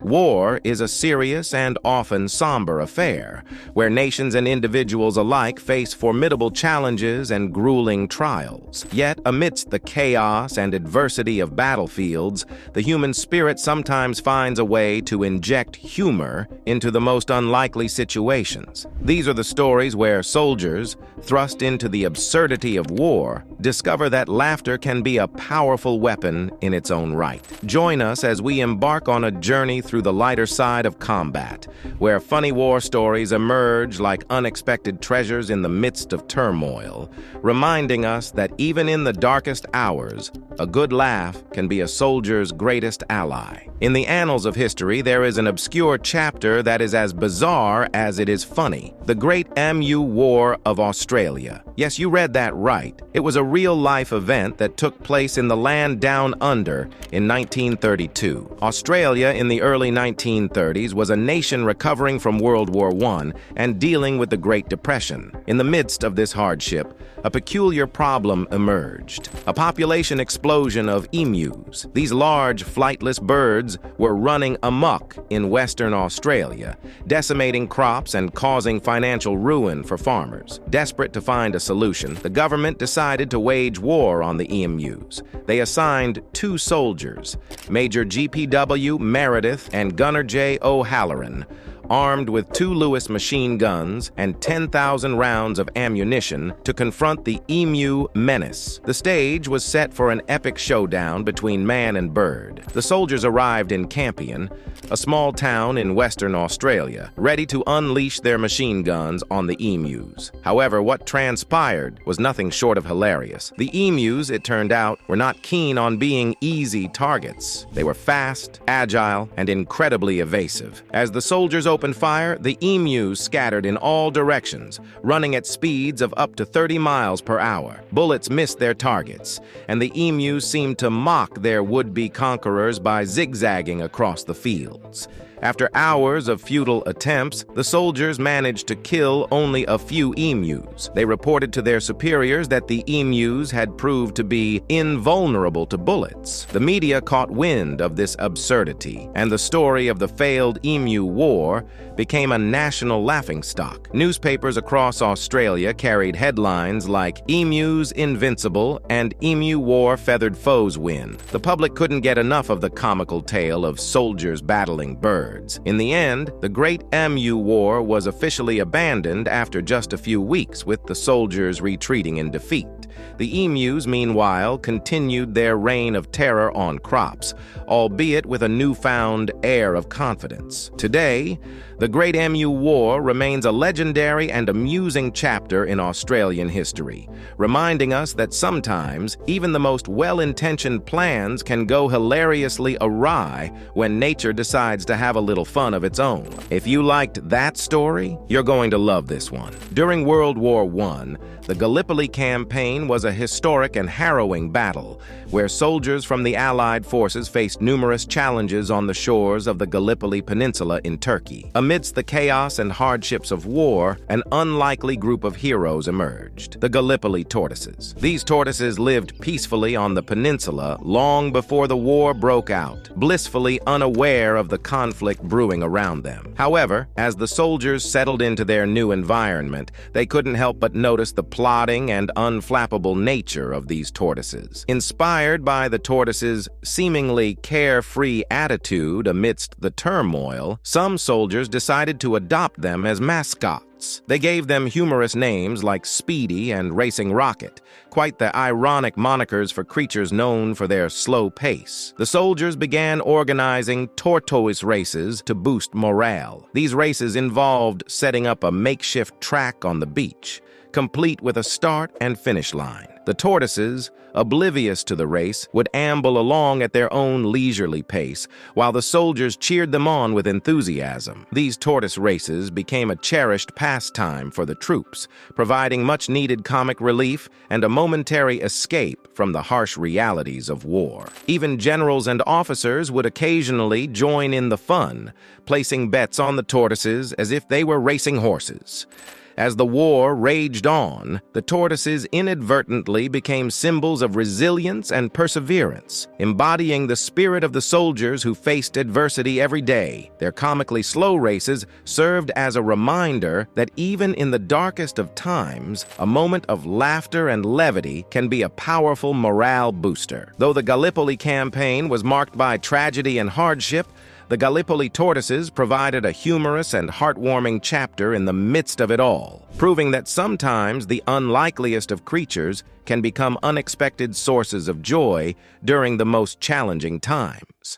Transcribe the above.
War is a serious and often somber affair, where nations and individuals alike face formidable challenges and grueling trials. Yet, amidst the chaos and adversity of battlefields, the human spirit sometimes finds a way to inject humor into the most unlikely situations. These are the stories where soldiers, thrust into the absurdity of war, discover that laughter can be a powerful weapon in its own right. Join us as we embark on a journey through the lighter side of combat, where funny war stories emerge like unexpected treasures in the midst of turmoil, reminding us that even in the darkest hours, a good laugh can be a soldier's greatest ally. In the annals of history, there is an obscure chapter that is as bizarre as it is funny: the Great Emu War of Australia. Yes, you read that right. It was a real-life event that took place in the land down under in 1932. Australia in the early 1930s was a nation recovering from World War I and dealing with the Great Depression. In the midst of this hardship, a peculiar problem emerged: a population explosion of emus. These large, flightless birds were running amok in Western Australia, decimating crops and causing financial ruin for farmers. Desperate to find a solution, the government decided to wage war on the emus. They assigned 2 soldiers, Major G.P.W. Meredith and Gunner J. O'Halloran, armed with 2 Lewis machine guns and 10,000 rounds of ammunition to confront the emu menace. The stage was set for an epic showdown between man and bird. The soldiers arrived in Campion, a small town in Western Australia, ready to unleash their machine guns on the emus. However, what transpired was nothing short of hilarious. The emus, it turned out, were not keen on being easy targets. They were fast, agile, and incredibly evasive. As the soldiers opened fire, the emus scattered in all directions, running at speeds of up to 30 miles per hour. Bullets missed their targets, and the emus seemed to mock their would-be conquerors by zigzagging across the fields. After hours of futile attempts, the soldiers managed to kill only a few emus. They reported to their superiors that the emus had proved to be invulnerable to bullets. The media caught wind of this absurdity, and the story of the failed Emu War became a national laughingstock. Newspapers across Australia carried headlines like "Emus Invincible" and "Emu War Feathered Foes Win." The public couldn't get enough of the comical tale of soldiers battling birds. In the end, the Great Emu War was officially abandoned after just a few weeks, with the soldiers retreating in defeat. The emus, meanwhile, continued their reign of terror on crops, albeit with a newfound air of confidence. Today, the Great Emu War remains a legendary and amusing chapter in Australian history, reminding us that sometimes even the most well-intentioned plans can go hilariously awry when nature decides to have a little fun of its own. If you liked that story, you're going to love this one. During World War I, the Gallipoli campaign was a historic and harrowing battle, where soldiers from the Allied forces faced numerous challenges on the shores of the Gallipoli Peninsula in Turkey. Amidst the chaos and hardships of war, an unlikely group of heroes emerged: the Gallipoli tortoises. These tortoises lived peacefully on the peninsula long before the war broke out, blissfully unaware of the conflict brewing around them. However, as the soldiers settled into their new environment, they couldn't help but notice the plodding and unflappable nature of these tortoises. Inspired by the tortoises' seemingly carefree attitude amidst the turmoil, some soldiers decided to adopt them as mascots. They gave them humorous names like Speedy and Racing Rocket, quite the ironic monikers for creatures known for their slow pace. The soldiers began organizing tortoise races to boost morale. These races involved setting up a makeshift track on the beach, complete with a start and finish line. The tortoises, oblivious to the race, would amble along at their own leisurely pace, while the soldiers cheered them on with enthusiasm. These tortoise races became a cherished pastime for the troops, providing much-needed comic relief and a momentary escape from the harsh realities of war. Even generals and officers would occasionally join in the fun, placing bets on the tortoises as if they were racing horses. As the war raged on, the tortoises inadvertently subsequently became symbols of resilience and perseverance, embodying the spirit of the soldiers who faced adversity every day. Their comically slow races served as a reminder that even in the darkest of times, a moment of laughter and levity can be a powerful morale booster. Though the Gallipoli campaign was marked by tragedy and hardship, the Gallipoli tortoises provided a humorous and heartwarming chapter in the midst of it all, proving that sometimes the unlikeliest of creatures can become unexpected sources of joy during the most challenging times.